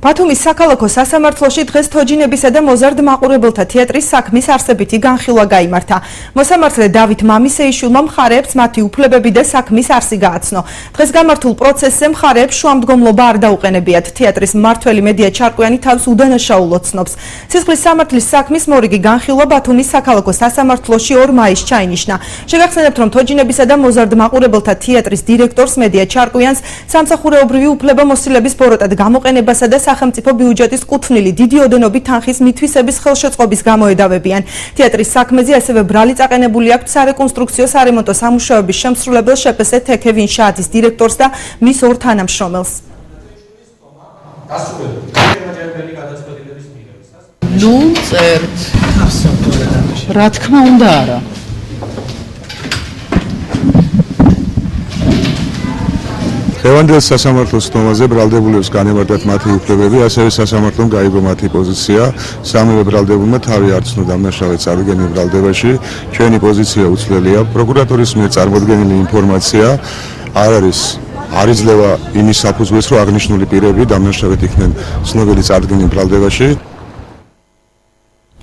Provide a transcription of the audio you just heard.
ბათუმის საქალაქო სასამართლოში დღეს თოჯინებისა და მოზარდ მაყურებელთა თეატრის საქმის არსებითი განხილვა გაიმართა. მოსამართლე დავით მამისეიშვილმა მხარეებს მათი უფლებები და საქმის არსი გააცნო. დღეს გამართულ პროცესზე მხარეებს შუამდგომლობა არ დაუყენებიათ. თეატრის მმართველი მედია ჩარკვიანი თავს უდანაშაულოდ ცნობს. სისხლის სამართლის საქმის მორიგი განხილვა ბათუმის საქალაქო სასამართლოში 2 მაისს ჩაინიშნა. შეგახსენებთ, რომ თოჯინებისა და მოზარდ მაყურებელთა თეატრის დირექტორს მედია ჩარკვიანს სამსახურეობრივი უფლებამოსილების ბოროტად გამოყენებასა და სახელმწიფო ბიუჯეტის კუთვნილი დიდი ოდენობით თანხის მითვისების ხელშეწყობის გამოედავებიან. თეატრის საქმეზე ასევე ბრალი წაყენებული აქვთ სარეკონსტრუქციო სარემონტო სამუშაოების შემსრულებელ შპს თქევინ შააძის დირექტორს და მის 2 თანამშრომელს. ნუ წერთ. რა თქმა უნდა არა. Ხევანდელ სასამართლოს თომაზე ბრალდებულებს განემართათ მათი უფლებები, ასევე სასამართლომ გაიგო მათი პოზიცია. სამივე ბრალდებულმა თავი არ ცნო დამნაშავედ წარდგენილ ბრალდებაში. ჩვენი პოზიცია უცვლელია. პროკურატურის მიერ წარმოდგენილი ინფორმაცია არ იძლევა იმის საფუძვლებს, რომ აღნიშნული პირები დამნაშავედ იქნენ ცნობილი წარდგენილ ბრალდებაში.